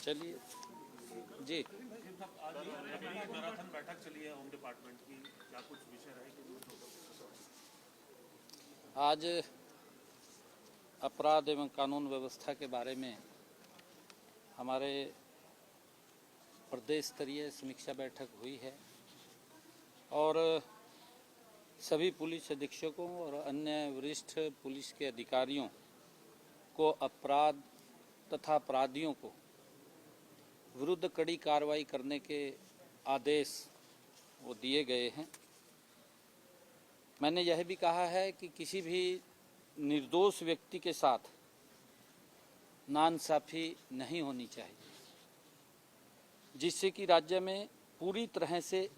चलिए जी। आज मैराथन बैठक चली है होम डिपार्टमेंट की, क्या कुछ विषय रहेगी? आज अपराध एवं कानून व्यवस्था के बारे में हमारे प्रदेश स्तरीय समीक्षा बैठक हुई है और सभी पुलिस अधीक्षकों और अन्य वरिष्ठ पुलिस के अधिकारियों को अपराध तथा अपराधियों को विरुद्ध कड़ी कार्रवाई करने के आदेश वो दिए गए हैं। मैंने यह भी कहा है कि किसी भी निर्दोष व्यक्ति के साथ नाइंसाफी नहीं होनी चाहिए, जिससे कि राज्य में पूरी तरह से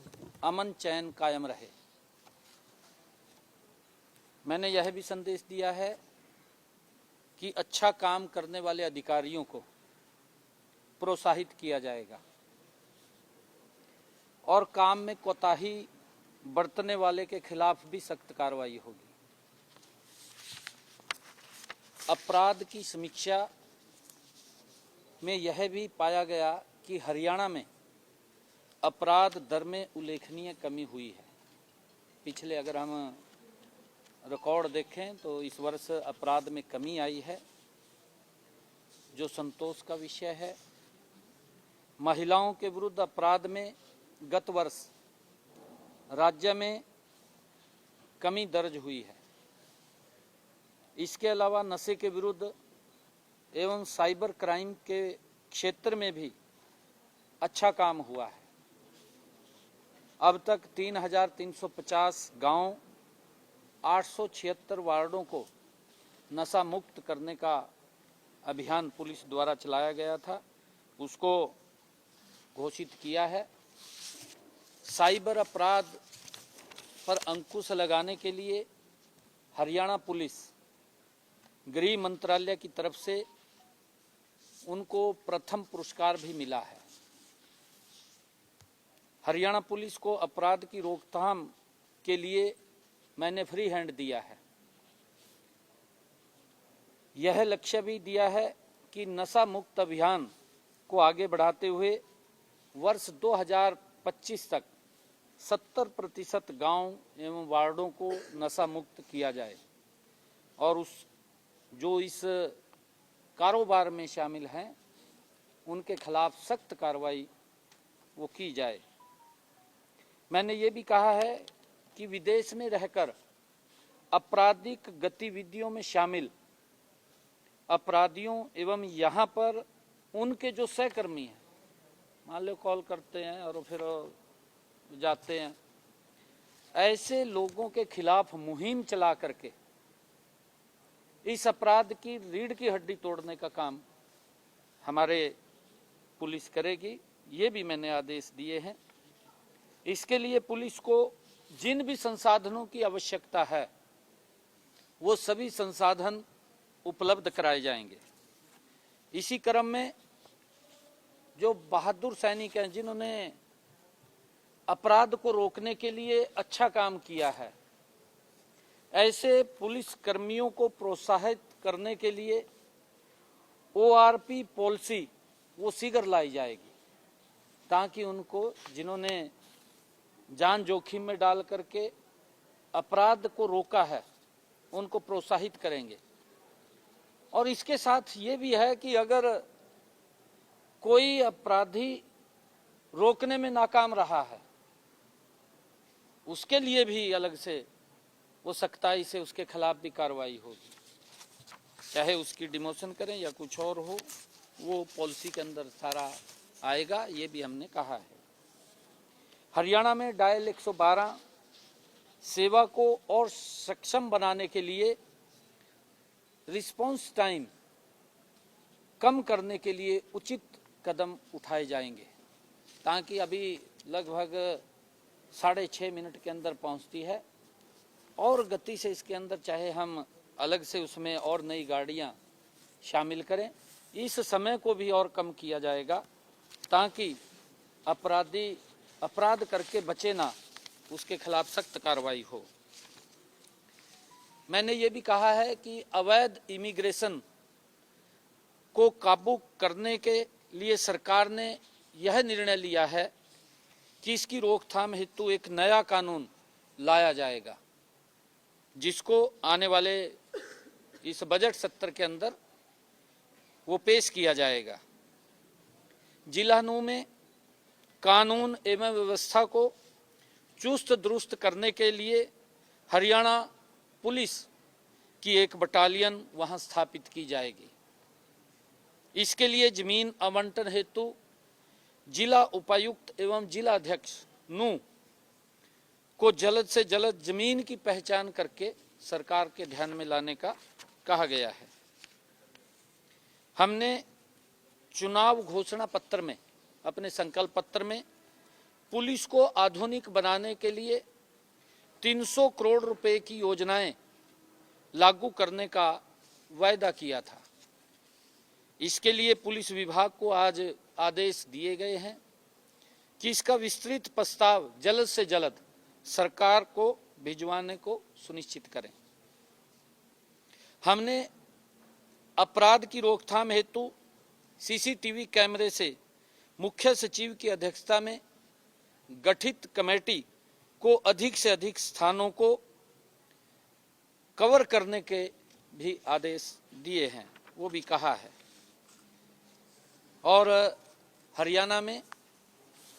अमन चैन कायम रहे। मैंने यह भी संदेश दिया है कि अच्छा काम करने वाले अधिकारियों को प्रोत्साहित किया जाएगा और काम में कोताही बरतने वाले के खिलाफ भी सख्त कार्रवाई होगी। अपराध की समीक्षा में यह भी पाया गया कि हरियाणा में अपराध दर में उल्लेखनीय कमी हुई है। पिछले अगर हम रिकॉर्ड देखें तो इस वर्ष अपराध में कमी आई है, जो संतोष का विषय है। महिलाओं के विरुद्ध अपराध में गत वर्ष राज्य में कमी दर्ज हुई है। इसके अलावा नशे के विरुद्ध एवं साइबर क्राइम के क्षेत्र में भी अच्छा काम हुआ है। अब तक 3,350 गांव, 876 वार्डों को नशा मुक्त करने का अभियान पुलिस द्वारा चलाया गया था, उसको घोषित किया है। साइबर अपराध पर अंकुश लगाने के लिए हरियाणा पुलिस गृह मंत्रालय की तरफ से उनको प्रथम पुरस्कार भी मिला है। हरियाणा पुलिस को अपराध की रोकथाम के लिए मैंने फ्री हैंड दिया है। यह लक्ष्य भी दिया है कि नशा मुक्त अभियान को आगे बढ़ाते हुए वर्ष 2025 तक 70% गांव एवं वार्डों को नशा मुक्त किया जाए और जो इस कारोबार में शामिल हैं उनके खिलाफ सख्त कार्रवाई वो की जाए। मैंने ये भी कहा है कि विदेश में रहकर आपराधिक गतिविधियों में शामिल अपराधियों एवं यहाँ पर उनके जो सहकर्मी हैं, मान लो कॉल करते हैं और फिर जाते हैं, ऐसे लोगों के खिलाफ मुहिम चला करके इस अपराध की रीढ़ की हड्डी तोड़ने का काम हमारे पुलिस करेगी। ये भी मैंने आदेश दिए हैं। इसके लिए पुलिस को जिन भी संसाधनों की आवश्यकता है वो सभी संसाधन उपलब्ध कराए जाएंगे। इसी क्रम में जो बहादुर सैनिक हैं जिन्होंने अपराध को रोकने के लिए अच्छा काम किया है, ऐसे पुलिस कर्मियों को प्रोत्साहित करने के लिए ORP पॉलिसी वो शीघ्र लाई जाएगी, ताकि उनको जिन्होंने जान जोखिम में डाल करके अपराध को रोका है उनको प्रोत्साहित करेंगे। और इसके साथ ये भी है कि अगर कोई अपराधी रोकने में नाकाम रहा है उसके लिए भी अलग से वो सख्ताई से उसके खिलाफ भी कार्रवाई होगी, चाहे उसकी डिमोशन करें या कुछ और हो, वो पॉलिसी के अंदर सारा आएगा। ये भी हमने कहा है। हरियाणा में डायल 112 सेवा को और सक्षम बनाने के लिए रिस्पांस टाइम कम करने के लिए उचित कदम उठाए जाएंगे, ताकि अभी लगभग 6.5 मिनट के अंदर पहुंचती है और गति से इसके अंदर चाहे हम अलग से उसमें और नई गाड़ियां शामिल करें, इस समय को भी और कम किया जाएगा, ताकि अपराधी अपराध करके बचे ना, उसके खिलाफ सख्त कार्रवाई हो। मैंने ये भी कहा है कि अवैध इमिग्रेशन को काबू करने के लिए सरकार ने यह निर्णय लिया है कि इसकी रोकथाम हेतु एक नया कानून लाया जाएगा, जिसको आने वाले इस बजट सत्र के अंदर वो पेश किया जाएगा। जिला नूह में कानून एवं व्यवस्था को चुस्त दुरुस्त करने के लिए हरियाणा पुलिस की एक बटालियन वहां स्थापित की जाएगी। इसके लिए जमीन आवंटन हेतु जिला उपायुक्त एवं जिला अध्यक्ष नूह को जल्द से जल्द जमीन की पहचान करके सरकार के ध्यान में लाने का कहा गया है। हमने चुनाव घोषणा पत्र में, अपने संकल्प पत्र में पुलिस को आधुनिक बनाने के लिए 300 करोड़ रुपए की योजनाएं लागू करने का वायदा किया था। इसके लिए पुलिस विभाग को आज आदेश दिए गए हैं कि इसका विस्तृत प्रस्ताव जल्द से जल्द सरकार को भिजवाने को सुनिश्चित करें। हमने अपराध की रोकथाम हेतु सीसीटीवी कैमरे से मुख्य सचिव की अध्यक्षता में गठित कमेटी को अधिक से अधिक स्थानों को कवर करने के भी आदेश दिए हैं, वो भी कहा है। और हरियाणा में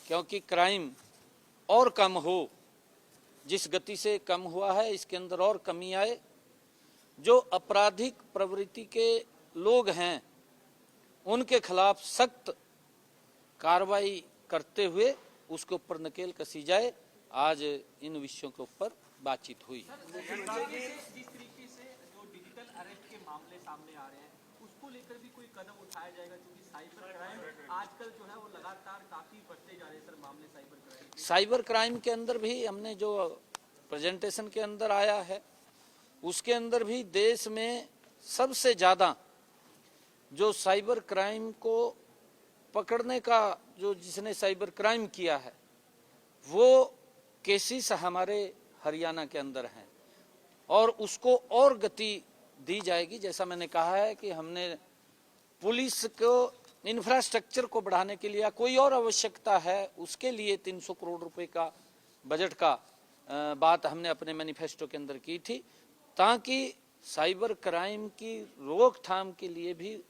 क्योंकि क्राइम और कम हो, जिस गति से कम हुआ है इसके अंदर और कमी आए, जो आपराधिक प्रवृत्ति के लोग हैं उनके खिलाफ सख्त कार्रवाई करते हुए उसके ऊपर नकेल कसी जाए। आज इन विषयों के ऊपर बातचीत हुई। जिस तरीके से जो डिजिटल अरेस्ट के मामले सामने आ रहे हैं उसको लेकर भी कोई कदम उठाया जाएगा, क्योंकि साइबर क्राइम आजकल जो है वो लगातार काफी बढ़ते जा रहे हैं सर मामले साइबर क्राइम। साइबर क्राइम के अंदर भी हमने जो प्रेजेंटेशन के अंदर आया है उसके अंदर भी देश में सबसे ज्यादा जो साइबर क्राइम को पकड़ने का, जो जिसने साइबर क्राइम किया है वो केसेस हमारे हरियाणा के अंदर हैं और उसको और गति दी जाएगी। जैसा मैंने कहा है कि हमने पुलिस को इंफ्रास्ट्रक्चर को बढ़ाने के लिए कोई और आवश्यकता है उसके लिए 300 करोड़ रुपए का बजट का बात हमने अपने मैनिफेस्टो के अंदर की थी, ताकि साइबर क्राइम की रोकथाम के लिए भी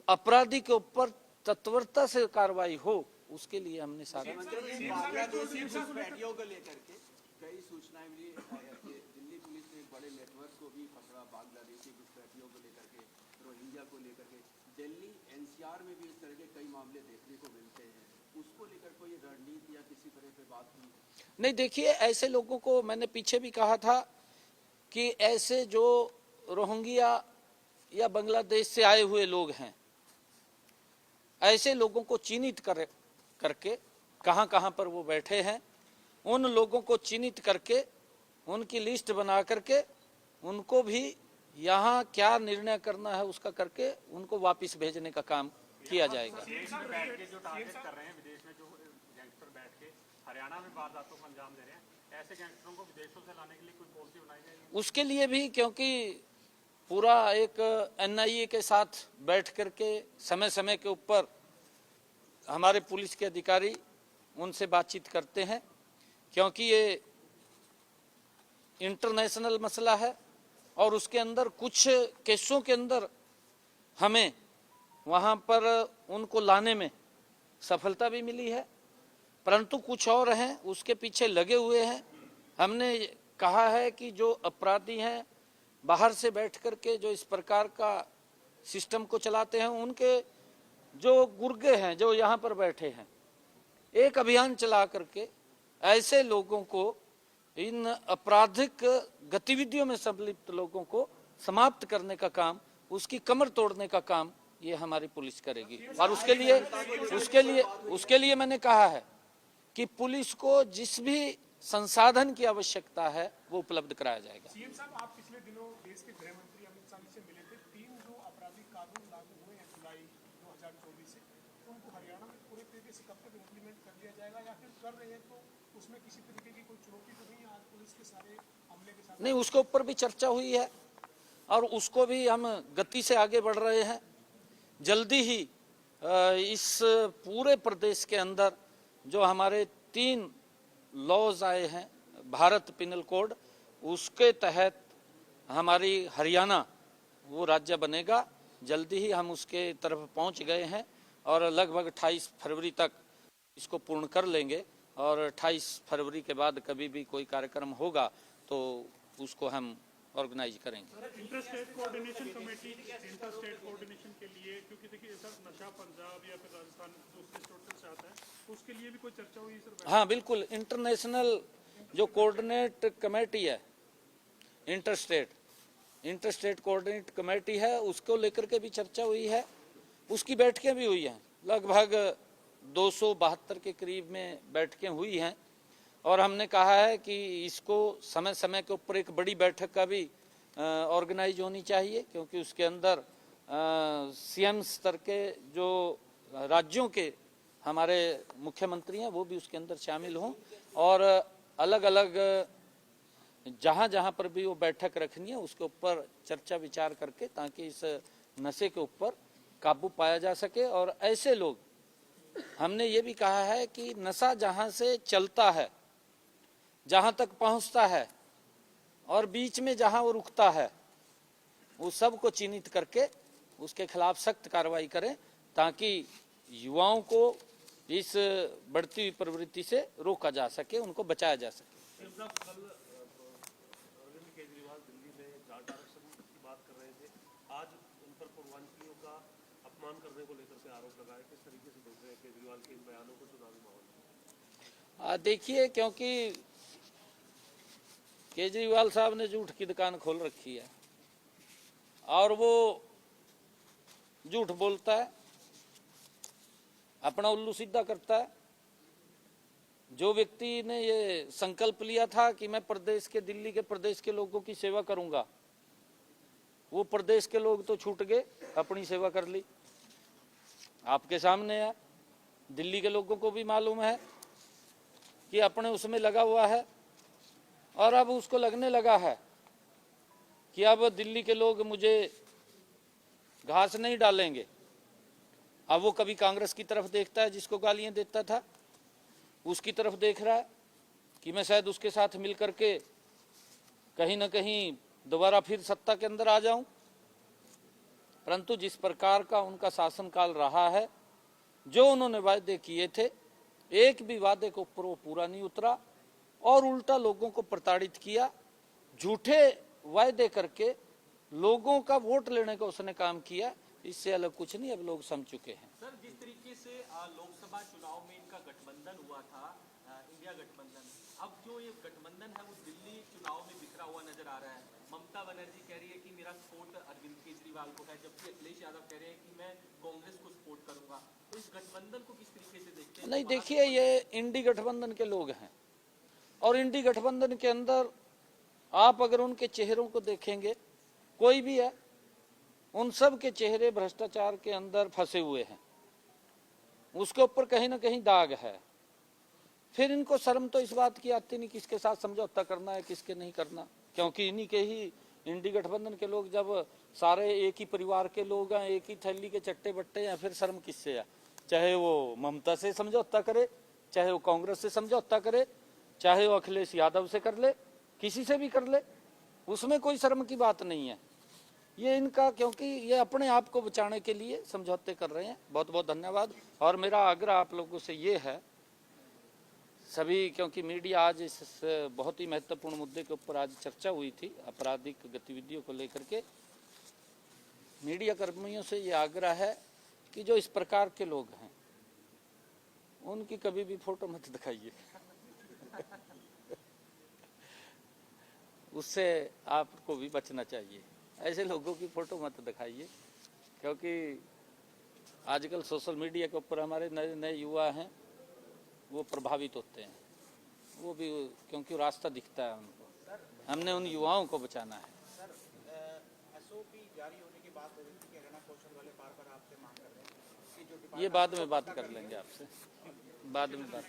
अपराधी के ऊपर तत्परता से कार्रवाई हो, उसके लिए हमने सारा घुसपैठियों को लेकर के कई सूचनाएं मिली। दिल्ली पुलिस ने एक बड़े नेटवर्क को भी पकड़ा, बांग्लादेशी घुसपैठियों को लेकर के, रोहिंग्या को लेकर के। दिल्ली एनसीआर में भी इस तरह के कई मामले देखने को मिलते हैं, उसको लेकर कोई रणनीति या किसी तरह पे बात हुई? नहीं, देखिए ऐसे लोगों को मैंने पीछे भी कहा था कि ऐसे जो रोहिंग्या या बांग्लादेश से आए हुए लोग हैं, ऐसे लोगों को चिन्हित करके कहां कहां पर वो बैठे हैं, उन लोगों को चिन्हित करके उनकी लिस्ट बना करके उनको भी यहाँ क्या निर्णय करना है उसका करके उनको वापस भेजने का काम किया जाएगा। बैठ के जो टारगेट कर रहे हैं, विदेश में जो गैंगस्टर बैठ के हरियाणा में वारदातों को अंजाम दे रहे हैं, ऐसे गैंगस्टरों को विदेशों से लाने के लिए कोई पॉलिसी बनाई जाएगी? उसके लिए भी क्योंकि पूरा एक एनआईए के साथ बैठ करके समय समय के ऊपर हमारे पुलिस के अधिकारी उनसे बातचीत करते हैं, क्योंकि ये इंटरनेशनल मसला है और उसके अंदर कुछ केसों के अंदर हमें वहां पर उनको लाने में सफलता भी मिली है, परंतु कुछ और हैं उसके पीछे लगे हुए हैं। हमने कहा है कि जो अपराधी हैं बाहर से बैठ करके जो इस प्रकार का सिस्टम को चलाते हैं, उनके जो गुर्गे हैं जो यहाँ पर बैठे हैं, एक अभियान चला करके ऐसे लोगों को, इन आपराधिक गतिविधियों में संलिप्त लोगों को समाप्त करने का काम, उसकी कमर तोड़ने का काम ये हमारी पुलिस करेगी। और उसके लिए मैंने कहा है कि पुलिस को जिस भी संसाधन की आवश्यकता है वो उपलब्ध कराया जाएगा। सीएम साहब, आप पिछले दिनों देश के गृह मंत्री अमित शाह से मिले थे। 3 जो आपराधिक कानून लागू हुए हैं जुलाई 2024 से, उनको हरियाणा में पूरे तरीके से कब तक इम्प्लीमेंट कर दिया जाएगा, या फिर कर रहे हैं तो उसमें किसी तरीके की कोई चुनौती तो नहीं है आज पुलिस के सारे हमले के साथ? नहीं, उसके ऊपर भी चर्चा हुई है और उसको भी हम गति से आगे बढ़ रहे हैं। जल्दी ही इस पूरे प्रदेश के अंदर जो हमारे 3 लॉज आए हैं भारत पिनल कोड, उसके तहत हमारी हरियाणा वो राज्य बनेगा। जल्दी ही हम उसके तरफ पहुंच गए हैं और लगभग 28 फरवरी तक इसको पूर्ण कर लेंगे और 28 फरवरी के बाद कभी भी कोई कार्यक्रम होगा तो उसको हम ऑर्गेनाइज करेंगे। Inter state coordination committee inter state coordination के लिए, क्योंकि देखिए सर नशा पंजाब या फिर राजस्थान दूसरे स्टेट से आता है, तो उसके लिए भी कोई चर्चा हुई सर? हाँ बिल्कुल, इंटरनेशनल जो कोऑर्डिनेट कमेटी है इंटर स्टेट कोऑर्डिनेट कमेटी है, उसको लेकर के भी चर्चा हुई है। उसकी बैठकें भी हुई हैं, लगभग 272 के करीब में बैठकें हुई हैं और हमने कहा है कि इसको समय समय के ऊपर एक बड़ी बैठक का भी ऑर्गेनाइज होनी चाहिए, क्योंकि उसके अंदर सीएम स्तर के जो राज्यों के हमारे मुख्यमंत्री हैं वो भी उसके अंदर शामिल हों और अलग अलग जहां जहां पर भी वो बैठक रखनी है उसके ऊपर चर्चा विचार करके, ताकि इस नशे के ऊपर काबू पाया जा सके। और ऐसे लोग, हमने ये भी कहा है कि नशा जहां से चलता है, जहां तक पहुंचता है और बीच में जहां वो रुकता है, वो सब को चिन्हित करके उसके खिलाफ सख्त कार्रवाई करें, ताकि युवाओं को इस बढ़ती हुई प्रवृत्ति से रोका जा सके, उनको बचाया जा सके। अरविंद केजरीवाल दिल्ली में जाट आरक्षण की बात कर रहे थे, आज उन पर पूर्वांचलियों का अपमान करने को लेकर के आरोप लगाए। किस तरीके से देख रहे हैं केजरीवाल के इन बयानों को चुनावी माहौल में? देखिए, क्योंकि केजरीवाल साहब ने झूठ की दुकान खोल रखी है और वो झूठ बोलता है, अपना उल्लू सीधा करता है। जो व्यक्ति ने ये संकल्प लिया था कि मैं प्रदेश के, दिल्ली के प्रदेश के लोगों की सेवा करूंगा, वो प्रदेश के लोग तो छूट गए, अपनी सेवा कर ली। आपके सामने है, दिल्ली के लोगों को भी मालूम है कि अपने उसमें लगा हुआ है और अब उसको लगने लगा है कि अब दिल्ली के लोग मुझे घास नहीं डालेंगे। अब वो कभी कांग्रेस की तरफ देखता है जिसको गालियां देता था, उसकी तरफ देख रहा है कि मैं शायद उसके साथ मिलकर के कहीं ना कहीं दोबारा फिर सत्ता के अंदर आ जाऊं। परंतु जिस प्रकार का उनका शासनकाल रहा है, जो उन्होंने वायदे किए थे, एक भी वादे के ऊपर वो पूरा नहीं उतरा और उल्टा लोगों को प्रताड़ित किया। झूठे वायदे करके लोगों का वोट लेने का उसने काम किया, इससे अलग कुछ नहीं। अब लोग समझ चुके हैं। सर, जिस तरीके से लोकसभा चुनाव में इनका गठबंधन हुआ था, इंडिया गठबंधन, अब जो ये गठबंधन है वो दिल्ली चुनाव में बिखरा हुआ नजर आ रहा है। ममता बनर्जी कह रही है कि मेरा सपोर्ट अरविंद केजरीवाल को है, जबकि अखिलेश यादव कह रहे हैं कि मैं कांग्रेस को सपोर्ट करूंगा। तो इस गठबंधन को किस तरीके से देखते हैं? नहीं, देखिए, ये इंडी गठबंधन के लोग हैं और इंडी गठबंधन के अंदर आप अगर उनके चेहरों को देखेंगे, कोई भी है, उन सब के चेहरे भ्रष्टाचार के अंदर फंसे हुए हैं, उसके ऊपर कहीं ना कहीं दाग है। फिर इनको शर्म तो इस बात की आती नहीं किसके साथ समझौता करना है, किसके नहीं करना, क्योंकि इन्हीं के ही इंडी गठबंधन के लोग जब सारे एक ही परिवार के लोग हैं, एक ही थैली के चट्टे बट्टे हैं, फिर शर्म किससे है? चाहे वो ममता से समझौता करे, चाहे वो कांग्रेस से समझौता करे, चाहे वो अखिलेश यादव से कर ले, किसी से भी कर ले, उसमें कोई शर्म की बात नहीं है। ये इनका, क्योंकि ये अपने आप को बचाने के लिए समझौते कर रहे हैं। बहुत बहुत धन्यवाद। और मेरा आग्रह आप लोगों से ये है, सभी, क्योंकि मीडिया आज इस बहुत ही महत्वपूर्ण मुद्दे के ऊपर आज चर्चा हुई थी, आपराधिक गतिविधियों को लेकर के, मीडिया कर्मियों से ये आग्रह है कि जो इस प्रकार के लोग हैं उनकी कभी भी फोटो मत दिखाइए। उससे आपको भी बचना चाहिए, ऐसे लोगों की फोटो मत दिखाइए, क्योंकि आजकल सोशल मीडिया के ऊपर हमारे नए नए युवा हैं, वो प्रभावित होते हैं, वो भी, क्योंकि रास्ता दिखता है उनको। हमने उन युवाओं को बचाना है। सर, एसओपी जारी होने की बात हो रही थी कि हरियाणा कौशल वाले बार-बार आपसे मांग कर रहे हैं कि जो ये बाद में बात कर लेंगे आपसे, बाद में बात।